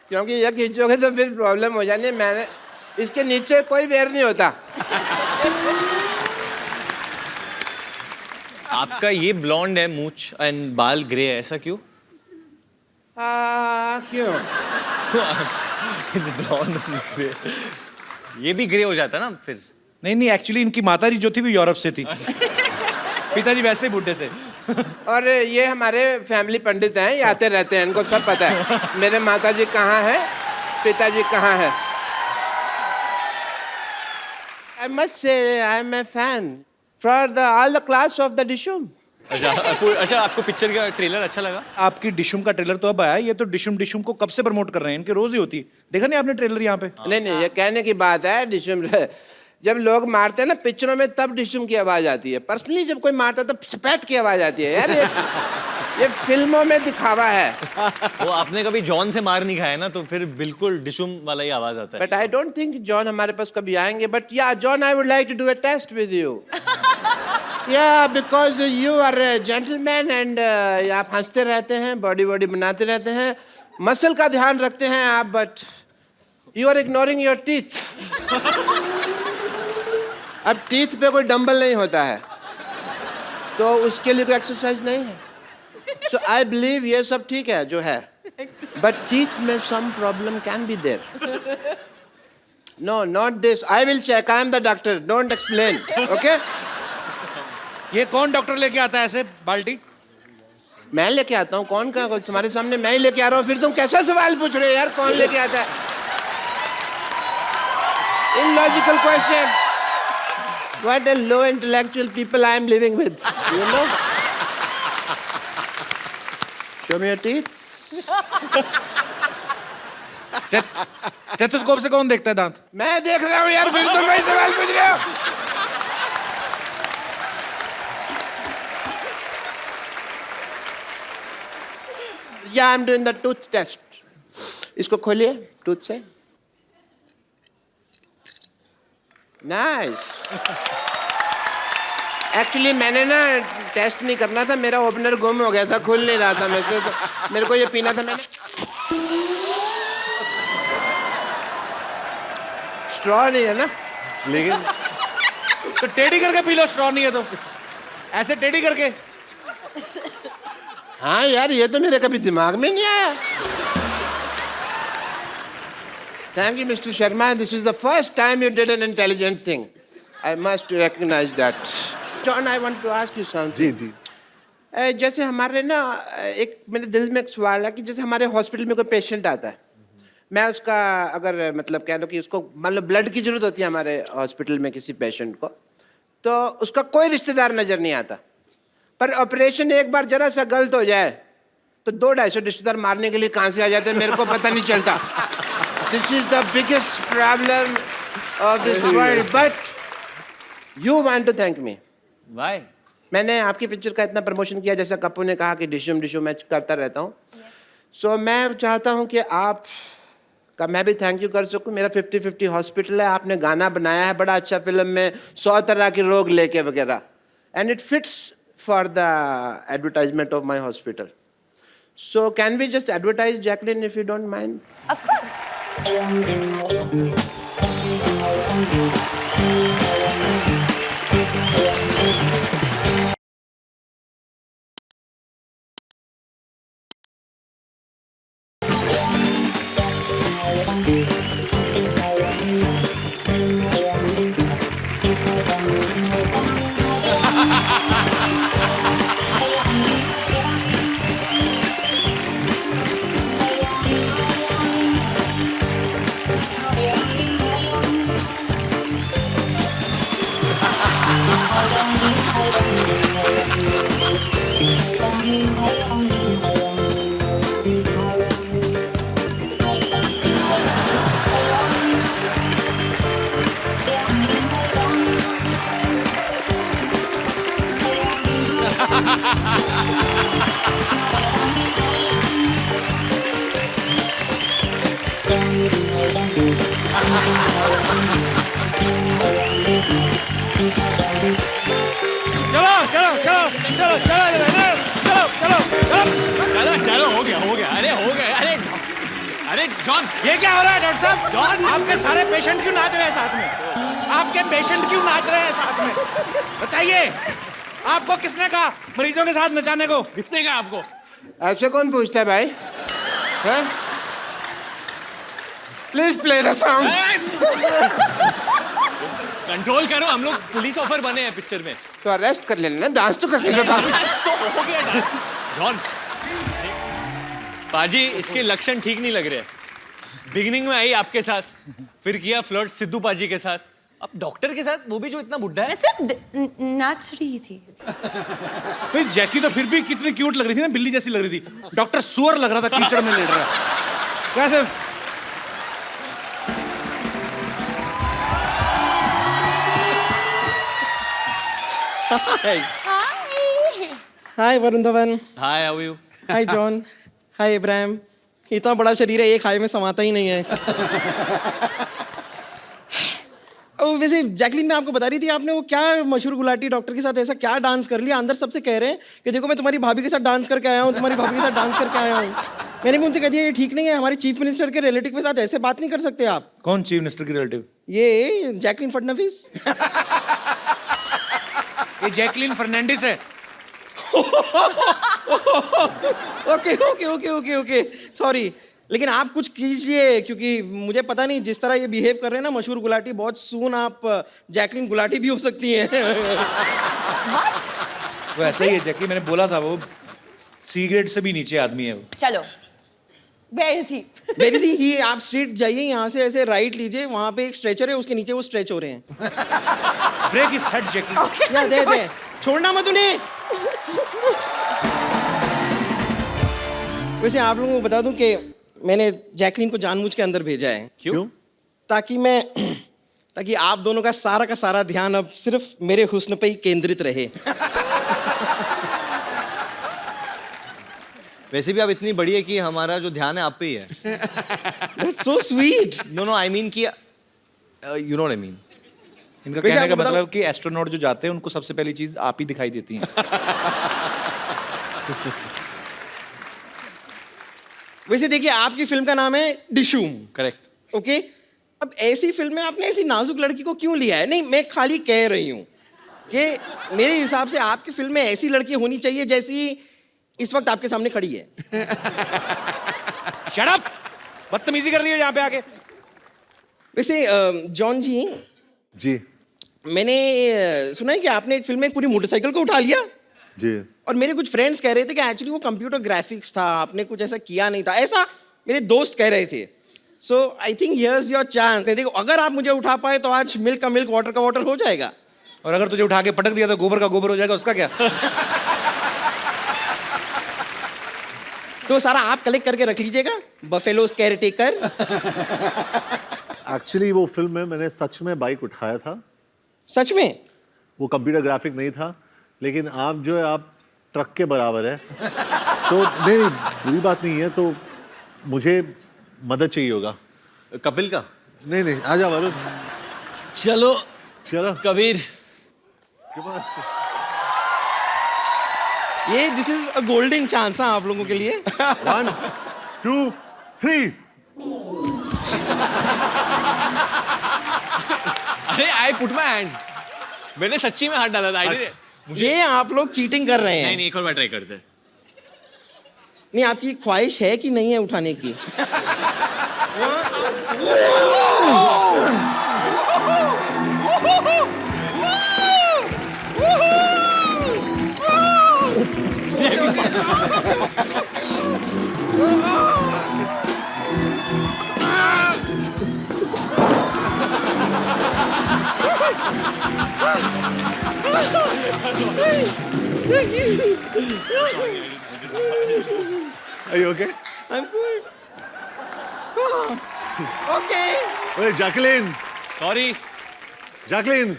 [SPEAKER 7] क्योंकि ये खींचोगे तो फिर प्रॉब्लम हो जानी है। मैंने इसके नीचे कोई वेयर नहीं होता।
[SPEAKER 3] आपका ये ब्लॉन्ड है मूंछ एंड बाल ग्रे है, ऐसा क्यों?
[SPEAKER 7] क्यों?
[SPEAKER 3] ब्लॉन्ड ग्रे, ये भी ग्रे हो जाता है ना फिर।
[SPEAKER 1] नहीं नहीं, एक्चुअली इनकी माता जी जो थी वो यूरोप से थी। पिताजी वैसे ही बूढ़े थे।
[SPEAKER 7] और ये हमारे फैमिली पंडित हैं, ये आते रहते हैं, इनको सब पता है मेरे माताजी कहाँ है, पिताजी कहाँ है। I must say I am a fan for all the class of the Dishum.
[SPEAKER 3] अच्छा, आपको पिक्चर का ट्रेलर अच्छा लगा?
[SPEAKER 1] आपकी डिशुम का ट्रेलर तो अब आया, ये तो डिशुम डिशुम को कब से प्रमोट कर रहे हैं, इनके रोज ही होती है। देखा नहीं आपने ट्रेलर यहाँ पे?
[SPEAKER 7] नहीं नहीं, ये कहने की बात है। डिशुम जब लोग मारते हैं ना पिक्चरों में तब डिशुम की आवाज आती है। पर्सनली जब कोई मारता है तब सपैट की आवाज आती है। यार ये फिल्मों में दिखावा है।
[SPEAKER 3] वो आपने कभी जॉन से मार नहीं खाया ना, तो फिर बिल्कुल डिशुम वाला ही आवाज आता है।
[SPEAKER 7] But I don't think John हमारे पास कभी आएंगे। But yeah John, I would like to do a test with you. Yeah because you are a gentleman and आप हंसते रहते हैं, बॉडी बॉडी बनाते रहते हैं, मसल का ध्यान रखते हैं आप, but you are ignoring your teeth. अब टीथ पे कोई डंबल नहीं होता है तो उसके लिए कोई एक्सरसाइज नहीं है। सो आई बिलीव ये सब ठीक है जो है, बट टीथ में some problem can be there. No not this, I will check, I am the doctor, don't explain, okay?
[SPEAKER 1] ये कौन डॉक्टर लेके आता है ऐसे बाल्टी?
[SPEAKER 7] मैं लेके आता हूँ। कौन का? तुम्हारे सामने मैं ही लेके आ रहा हूँ, फिर तुम कैसा सवाल पूछ रहे हो यार? कौन लेके आता है? Illogical question. What a low intellectual people I am living with, you know? Show me your teeth.
[SPEAKER 1] Stethoscope से कौन देखता है दांत?
[SPEAKER 7] मैं देख रहा हूँ यार, फिर तुम वही सवाल पूछ रहे हो। Yeah, I'm doing the tooth test. इसको खोलिए टूथ से। नाइस। एक्चुअली मैंने ना टेस्ट नहीं करना था, मेरा ओपनर गुम हो गया था, खुल नहीं रहा था। मेरे को ये पीना था। मैंने स्ट्रॉ नहीं है ना,
[SPEAKER 1] लेकिन तो टेढ़ी करके पी लो, स्ट्रॉ नहीं है तो ऐसे टेढ़ी करके।
[SPEAKER 7] हाँ यार, ये तो मेरे कभी दिमाग में नहीं आया। Thank you, Mr. Sharma. This is the first time you did an intelligent thing. I must recognize that. John, I want to ask you something.
[SPEAKER 2] जी जी।
[SPEAKER 7] जैसे हमारे ना एक मेरे दिल में एक सवाल है कि जैसे हमारे हॉस्पिटल में कोई पेशेंट आता है, मैं उसका अगर मतलब कह लो कि उसको मान लो ब्लड की जरूरत होती है हमारे हॉस्पिटल में किसी पेशेंट को, तो उसका कोई रिश्तेदार नजर नहीं आता, पर ऑपरेशन एक बार जरा सा गलत हो जाए तो 200-250 रिश्तेदार मारने के लिए कहाँ से आ जाते हैं, मेरे को पता नहीं चलता। This is the biggest problem of this world, but you want to thank me.
[SPEAKER 3] Why?
[SPEAKER 7] मैंने आपकी पिक्चर का इतना प्रमोशन किया, जैसा कप्पू ने कहा कि डिशुम डिशुम मैं करता रहता हूँ। सो मैं चाहता हूँ कि आप का मैं भी थैंक यू कर सकूँ। मेरा 50-50 हॉस्पिटल है, आपने गाना बनाया है बड़ा अच्छा फिल्म में, 100 तरह के रोग लेके वगैरह, and it fits for the advertisement of my hospital. So can we just advertise Jacqueline if you don't mind?
[SPEAKER 6] Of course.
[SPEAKER 1] चलो चलो चलो चलो चलो चलो चलो
[SPEAKER 3] चलो हो गया अरे हो गया अरे अरे जॉन
[SPEAKER 1] ये क्या हो रहा है डॉक्टर साहब?
[SPEAKER 3] जॉन!
[SPEAKER 1] आपके सारे पेशेंट क्यों नाच रहे हैं साथ में? आपके पेशेंट क्यों नाच रहे हैं साथ में? बताइए, आपको किसने कहा मरीजों के साथ नचाने को?
[SPEAKER 3] किसने कहा आपको?
[SPEAKER 7] ऐसे कौन पूछता है भाई? Please play the song.
[SPEAKER 3] Control करो, हम लोग पुलिस ऑफर बने हैं पिक्चर में।
[SPEAKER 7] तो अरेस्ट कर लेना, डांस तो कर लेना।
[SPEAKER 3] हो गया जॉन। पाजी इसके लक्षण ठीक नहीं लग रहे। बिगिनिंग में आई आपके साथ, फिर किया फ्लर्ट सिद्धू पाजी के साथ, अब डॉक्टर के साथ, वो भी जो इतना बुड्ढा है।
[SPEAKER 6] मैं सिर्फ नाच रही थी।
[SPEAKER 1] भाई जैकी तो फिर भी कितनी क्यूट लग रही थी ना, बिल्ली जैसी लग रही थी। डॉक्टर सुअर लग रहा था, कीचड़ में लेट रहा है। कैसे?
[SPEAKER 8] Hi Varun Dhawan.
[SPEAKER 3] Hi how you?
[SPEAKER 8] Hi John. Hi Ibrahim. इतना बड़ा शरीर है, एक हाय में समाता ही नहीं है। वैसे जैकलीन, मैं आपको बता रही थी, आपने वो क्या मशहूर गुलाटी डॉक्टर के साथ ऐसा क्या डांस कर लिया? अंदर सबसे कह रहे हैं कि देखो मैं तुम्हारी भाभी के साथ डांस करके आया हूँ, तुम्हारी भाभी के साथ डांस करके आया हूँ। मैंने भी उनसे कह दिया ये ठीक नहीं है, हमारे चीफ मिनिस्टर के रिलेटिव के साथ ऐसे बात नहीं कर सकते आप।
[SPEAKER 1] कौन चीफ मिनिस्टर की रिलेटिव?
[SPEAKER 8] ये जैकलीन फडणवीस।
[SPEAKER 1] ये जैकलीन फर्नांडिस है।
[SPEAKER 8] Okay okay okay okay okay sorry, लेकिन आप कुछ कीजिए, क्योंकि मुझे पता नहीं जिस तरह ये बिहेव कर रहे हैं ना मशहूर गुलाटी, बहुत सून आप जैकलीन गुलाटी भी हो सकती हैं।
[SPEAKER 1] वो ऐसा ही है जैकी, मैंने बोला था, वो सी ग्रेड से भी नीचे आदमी है वो।
[SPEAKER 6] चलो, where is he?
[SPEAKER 8] Where is he? आप स्ट्रीट जाइए, यहाँ से ऐसे राइट लीजिए, वहाँ पे एक स्ट्रेचर है, उसके नीचे वो स्ट्रेच हो रहे हैं।
[SPEAKER 1] ब्रेक इज हेड जैकी।
[SPEAKER 8] या दे छोड़ना मत उन्हें। वैसे आप लोगों को बता दूं कि मैंने जैकलीन को जानबूझ के अंदर भेजा है।
[SPEAKER 3] क्यों?
[SPEAKER 8] ताकि आप दोनों का सारा ध्यान अब सिर्फ मेरे हुस्न पे ही केंद्रित रहे।
[SPEAKER 3] वैसे भी आप इतनी बड़ी है कि हमारा जो ध्यान है आप पे ही है।
[SPEAKER 8] That's so sweet.
[SPEAKER 3] No I mean कि you know what I mean.
[SPEAKER 1] इनका
[SPEAKER 8] वैसे
[SPEAKER 1] कहने का
[SPEAKER 8] आपको बताऊं-
[SPEAKER 1] मतलब कि एस्ट्रोनॉट जो जाते हैं उनको सबसे पहली चीज आप ही दिखाई देती हैं।
[SPEAKER 8] वैसे देखिए, आपकी फिल्म का नाम है डिशूम।
[SPEAKER 3] करेक्ट।
[SPEAKER 8] ओके, अब ऐसी फिल्म में आपने ऐसी नाजुक लड़की को क्यों लिया है? नहीं, मैं खाली कह रही हूँ कि मेरे हिसाब से आपकी फिल्म में ऐसी लड़की होनी चाहिए जैसी इस वक्त आपके सामने खड़ी है।
[SPEAKER 1] Shut up! बदतमीजी कर रही हो यहाँ पे आके।
[SPEAKER 8] वैसे जॉन जी,
[SPEAKER 2] जी
[SPEAKER 8] मैंने सुना है कि आपने एक फिल्म में एक पूरी मोटरसाइकिल को उठा लिया,
[SPEAKER 2] जी।
[SPEAKER 8] और मेरे कुछ फ्रेंड्स कह रहे थे कि एक्चुअली वो कंप्यूटर ग्राफिक्स था, आपने कुछ ऐसा किया नहीं था, ऐसा मेरे दोस्त कह रहे थे। So I think here's your chance. देखो, अगर आप मुझे उठा पाए तो आज मिल्क का मिल्क, वाटर का वाटर हो जाएगा।
[SPEAKER 1] और अगर तुझे उठा के पटक दिया तो गोबर का गोबर हो जाएगा, उसका क्या?
[SPEAKER 8] तो सारा आप कलेक्ट करके रख लीजिएगा, बफेलोज केयर टेकर।
[SPEAKER 2] एक्चुअली वो फिल्म में मैंने सच में बाइक उठाया था।
[SPEAKER 8] सच में?
[SPEAKER 2] वो कंप्यूटर ग्राफिक नहीं था, लेकिन आप जो है आप ट्रक के बराबर है। तो नहीं बुरी बात नहीं है, तो मुझे मदद चाहिए होगा।
[SPEAKER 3] कपिल का?
[SPEAKER 2] नहीं आ जा वरुण।
[SPEAKER 3] चलो
[SPEAKER 2] चलो
[SPEAKER 3] कबीर।
[SPEAKER 8] ये this is a golden chance आप लोगों के लिए।
[SPEAKER 2] 1 2 3।
[SPEAKER 3] अरे आई पुट माय हैंड। मैंने सच्ची में हाथ डाला था।
[SPEAKER 8] ये आप लोग चीटिंग कर रहे हैं।
[SPEAKER 3] नहीं एक और बार ट्राई करते हैं।
[SPEAKER 8] नहीं, आपकी ख्वाहिश है कि नहीं है उठाने की?
[SPEAKER 2] Are you okay?
[SPEAKER 8] I'm good. Okay.
[SPEAKER 2] Hey, Jacqueline.
[SPEAKER 3] Sorry.
[SPEAKER 2] Jacqueline.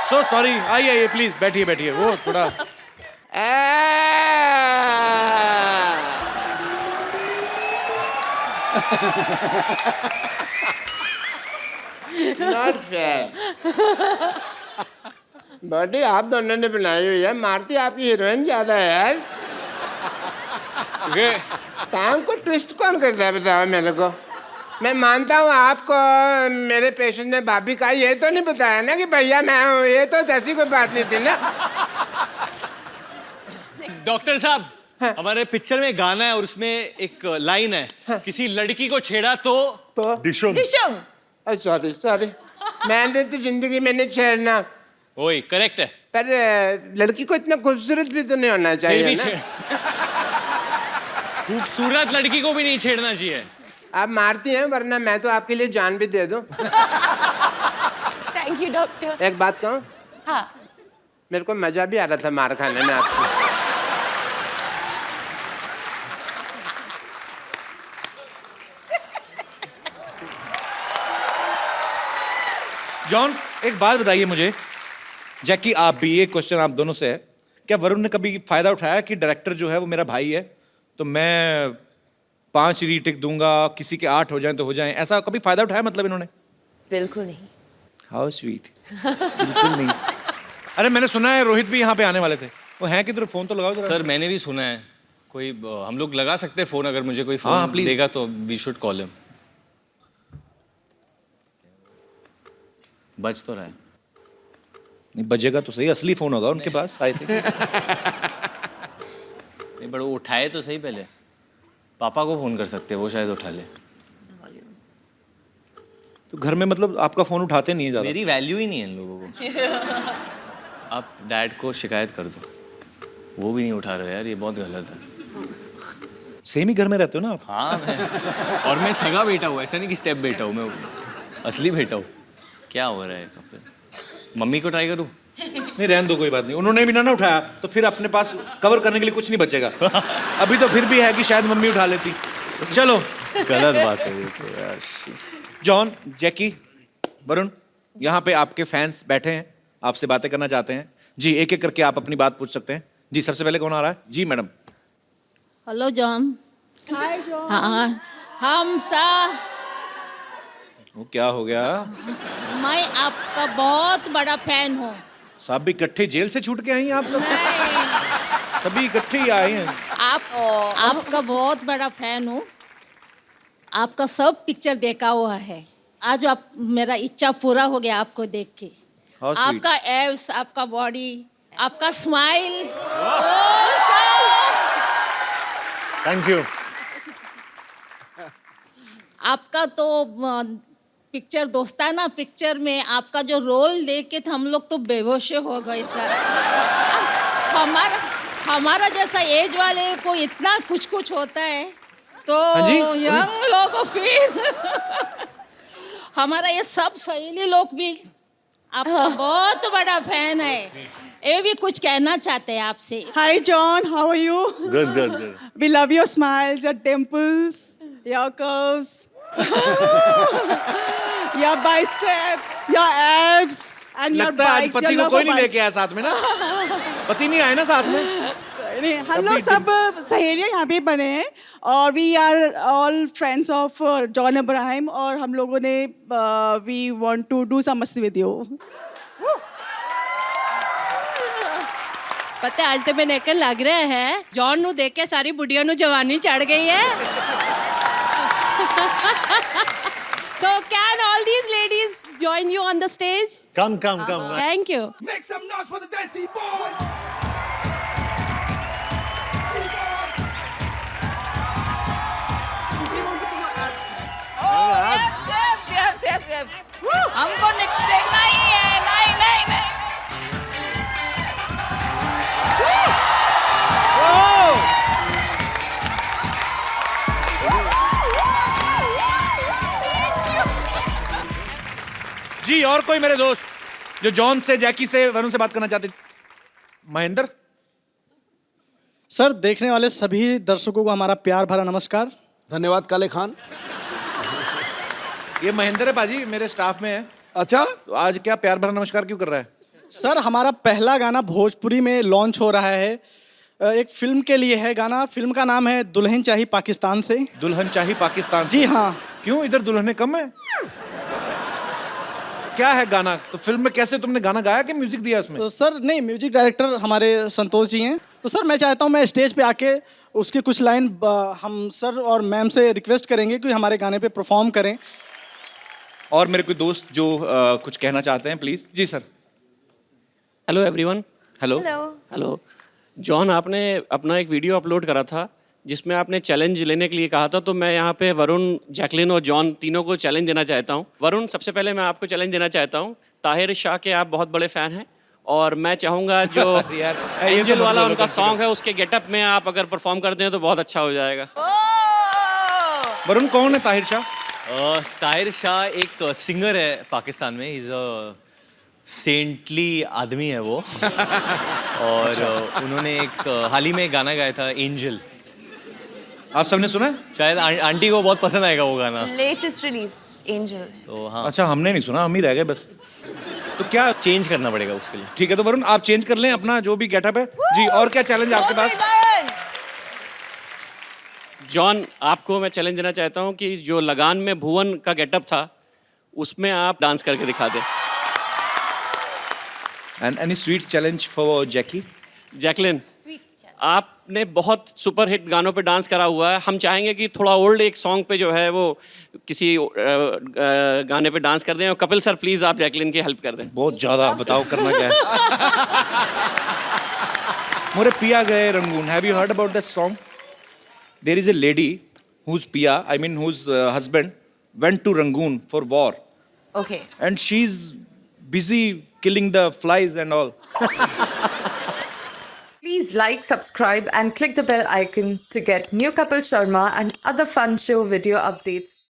[SPEAKER 1] So sorry. आइए प्लीज, बैठिए। वो थोड़ा
[SPEAKER 7] नॉट फेयर। बॉडी आप दोनों ने बनाई हुई है, मारती आपकी हीरोइन ज्यादा है यार। टांग को ट्विस्ट कौन करता है बताओ मेरे को। मैं मानता हूँ आपको मेरे पेशेंट ने भाभी कहा, ये तो नहीं बताया ना कि भैया मैं हूँ, ये तो ऐसी कोई बात नहीं थी ना।
[SPEAKER 3] डॉक्टर साहब, हमारे पिक्चर में गाना है और उसमें एक लाइन है, किसी लड़की को छेड़ा तो
[SPEAKER 2] डिशुम।
[SPEAKER 6] Dishum.
[SPEAKER 7] सॉरी सॉरी, मैंने तो जिंदगी में नहीं छेड़ना,
[SPEAKER 3] वही करेक्ट है।
[SPEAKER 7] पर लड़की को इतना खूबसूरत भी तो नहीं होना
[SPEAKER 3] फिर
[SPEAKER 7] चाहिए
[SPEAKER 3] भी
[SPEAKER 7] ना।
[SPEAKER 3] खूबसूरत लड़की को भी नहीं छेड़ना चाहिए।
[SPEAKER 7] आप मारती हैं, वरना मैं तो आपके लिए जान भी दे दूं।
[SPEAKER 6] Thank you, doctor.
[SPEAKER 7] एक बात कहूँ,
[SPEAKER 6] हाँ.
[SPEAKER 7] मेरे को मजा भी आ रहा था मार खाने में आपसे।
[SPEAKER 1] जॉन, एक बात बताइए मुझे, जैकी आप भी, ये क्वेश्चन आप दोनों से है, क्या वरुण ने कभी फायदा उठाया कि डायरेक्टर जो है वो मेरा भाई है, तो मैं 5 रीटेक दूंगा, किसी के 8 हो जाएं तो हो जाएं, ऐसा कभी फायदा उठाया मतलब इन्होंने?
[SPEAKER 6] बिल्कुल नहीं.
[SPEAKER 1] How sweet. बिल्कुल नहीं। अरे मैंने सुना है रोहित भी यहाँ पे आने वाले थे, वो हैं किधर? फोन तो लगाओ जरा।
[SPEAKER 3] सर मैंने भी सुना है, कोई हम लोग लगा सकते हैं फोन, अगर मुझे कोई
[SPEAKER 1] हाँ,
[SPEAKER 3] फोन
[SPEAKER 1] please.
[SPEAKER 3] देगा तो वी शुड कॉल हिम। बज तो रहा है।
[SPEAKER 1] नहीं बजेगा तो सही, असली फोन होगा उनके पास, आए थे।
[SPEAKER 3] नहीं बट वो उठाए तो सही पहले। पापा को फोन कर सकते हैं, वो शायद उठा ले।
[SPEAKER 1] तो घर में मतलब आपका फोन उठाते नहीं है ज्यादा?
[SPEAKER 3] मेरी वैल्यू ही नहीं है इन लोगों को। आप डैड को शिकायत कर दो, वो भी नहीं उठा रहे यार, ये बहुत गलत है।
[SPEAKER 1] सेम ही घर में रहते हो ना आप?
[SPEAKER 3] हाँ और मैं सगा बेटा हूँ, ऐसा नहीं कि स्टेप बेटा हूँ, मैं असली बेटा हूँ। क्या हो रहा है कपिल? मम्मी को ट्राई करूँ?
[SPEAKER 1] नहीं रहने दो, कोई बात नहीं। उन्होंने भी ना उठाया तो फिर अपने पास कवर करने के लिए कुछ नहीं बचेगा। अभी तो फिर भी है कि शायद मम्मी उठा लेती। चलो,
[SPEAKER 2] गलत बात है ये तो यार।
[SPEAKER 1] जॉन, जैकी, वरुण, यहाँ पे आपके फैंस बैठे हैं, आपसे बातें करना चाहते हैं। जी एक एक करके आप अपनी बात पूछ सकते हैं। जी सबसे पहले कौन आ रहा है? जी madam.
[SPEAKER 9] Hello John. Hi John. हाँ, हम सा
[SPEAKER 1] वो क्या हो गया?
[SPEAKER 9] मैं आपका बहुत बड़ा फैन हूँ।
[SPEAKER 1] सब भी इकट्ठे जेल से छूट के आई हैं आप सब?
[SPEAKER 9] नहीं,
[SPEAKER 1] सभी इकट्ठे ही आए हैं।
[SPEAKER 9] आपका बहुत बड़ा फैन हूँ। आपका सब पिक्चर देखा हुआ है। आज आप मेरा इच्छा पूरा हो गया आपको देख के।
[SPEAKER 1] How sweet.
[SPEAKER 9] आपका एब्स, आपका बॉडी, आपका स्माइल,
[SPEAKER 2] थैंक यू।
[SPEAKER 9] आपका तो पिक्चर दोस्ताना पिक्चर में आपका जो रोल देख के हम लोग तो बेहोश हो गए सर। हमारा जैसा एज वाले को इतना कुछ कुछ होता है तो यंग लोगों फिर हमारा ये सब सहेली लोग भी आपका बहुत बड़ा फैन है, ये भी कुछ कहना चाहते हैं आपसे।
[SPEAKER 10] Hi John, how are you?
[SPEAKER 2] Good good good.
[SPEAKER 10] We love your smiles, your dimples, your curves, your biceps, your abs, and your
[SPEAKER 1] लगता है आज
[SPEAKER 10] bikes.
[SPEAKER 1] पति
[SPEAKER 10] Your
[SPEAKER 1] को
[SPEAKER 10] love
[SPEAKER 1] कोई
[SPEAKER 10] for
[SPEAKER 1] नहीं
[SPEAKER 10] bikes.
[SPEAKER 1] लेके आया साथ में ना? पति नहीं आए ना साथ में?
[SPEAKER 10] नहीं, हम लोग सब सहेलियां यहाँ पे बने हैं और we are all friends of John Abraham और हम लोगों ने we want to do some मस्ती विद यू।
[SPEAKER 11] पता है, आज तो मैं नेकन लग रहा है जॉन नु देख के सारी बुढ़िया नु जवानी चढ़ गई है। So can all these ladies join you on the stage?
[SPEAKER 2] Come, come, come.
[SPEAKER 11] Thank you.
[SPEAKER 12] Make some noise for the Desi Boys!
[SPEAKER 11] हमको देखना ही है। नहीं नहीं नहीं।
[SPEAKER 1] जी और कोई मेरे दोस्त जो जॉन से, जैकी से, वरुण से बात करना चाहते? महेंद्र।
[SPEAKER 13] सर, देखने वाले सभी दर्शकों को हमारा प्यार भरा नमस्कार।
[SPEAKER 4] धन्यवाद काले खान।
[SPEAKER 1] ये महेंद्र है पाजी, मेरे स्टाफ में है।
[SPEAKER 4] अच्छा,
[SPEAKER 1] तो आज क्या प्यार भरा नमस्कार क्यों कर रहा है?
[SPEAKER 13] सर, हमारा पहला गाना भोजपुरी में लॉन्च हो रहा है। एक फिल्म के लिए है गाना। फिल्म का नाम है दुल्हन चाहिए पाकिस्तान से।
[SPEAKER 1] दुल्हन चाहिए पाकिस्तान से?
[SPEAKER 13] जी हाँ।
[SPEAKER 1] क्यों, इधर दुल्हने कम है? क्या है गाना? तो फिल्म में कैसे तुमने गाना गाया कि म्यूजिक दिया उसमें?
[SPEAKER 13] तो सर नहीं, म्यूजिक डायरेक्टर हमारे संतोष जी हैं। तो सर मैं चाहता हूँ मैं स्टेज पे आके उसके कुछ लाइन हम सर और मैम से रिक्वेस्ट करेंगे कि हमारे गाने पे परफॉर्म करें।
[SPEAKER 1] और मेरे कोई दोस्त जो कुछ कहना चाहते हैं, प्लीज। जी sir.
[SPEAKER 14] Hello everyone.
[SPEAKER 1] Hello.
[SPEAKER 14] Hello John, आपने अपना एक वीडियो अपलोड करा था जिसमें आपने चैलेंज लेने के लिए कहा था, तो मैं यहाँ पे वरुण, जैकलिन और जॉन तीनों को चैलेंज देना चाहता हूँ। वरुण, सबसे पहले मैं आपको चैलेंज देना चाहता हूँ। ताहिर शाह के आप बहुत बड़े फ़ैन हैं और मैं चाहूँगा जो एंजल वाला उनका सॉन्ग है उसके गेटअप में आप अगर परफॉर्म करते हैं तो बहुत अच्छा हो जाएगा।
[SPEAKER 1] वरुण, कौन है ताहिर शाह?
[SPEAKER 3] ताहिर शाह एक सिंगर है पाकिस्तान में। इज सेंटली आदमी है वो। और उन्होंने एक हाल ही में गाना गाया था, एंजल।
[SPEAKER 1] आप सबने सुना है?
[SPEAKER 3] शायद आंटी को बहुत पसंद आएगा वो गाना।
[SPEAKER 6] Latest release, Angel.
[SPEAKER 3] तो हाँ।
[SPEAKER 1] अच्छा, हमने नहीं सुना, हम ही रह गए बस। तो क्या
[SPEAKER 3] चेंज करना पड़ेगा उसके लिए?
[SPEAKER 1] ठीक है, तो वरुण आप चेंज कर लें अपना जो भी गेटअप है। जी, और क्या चैलेंज आपके पास?
[SPEAKER 14] जॉन, आपको मैं चैलेंज देना चाहता हूँ कि जो लगान में भुवन का गेटअप था उसमें आप डांस करके दिखा दें।
[SPEAKER 1] And any sweet challenge for Jackie?
[SPEAKER 14] Jacqueline, आपने बहुत सुपर हिट गानों पे डांस करा हुआ है, हम चाहेंगे कि थोड़ा ओल्ड एक सॉन्ग पे जो है वो किसी गाने पे डांस कर दें। और कपिल सर प्लीज आप जैकलिन की हेल्प कर दें।
[SPEAKER 1] बहुत ज्यादा, बताओ करना क्या है? मोरे पिया गए Rangoon, have you heard about that song? There is a lady whose पिया, I mean whose husband went to Rangoon for war.
[SPEAKER 6] Okay.
[SPEAKER 1] And she's busy killing the flies and all.
[SPEAKER 15] Please like, subscribe and click the bell icon to get new Kapil Sharma and other fun show video updates.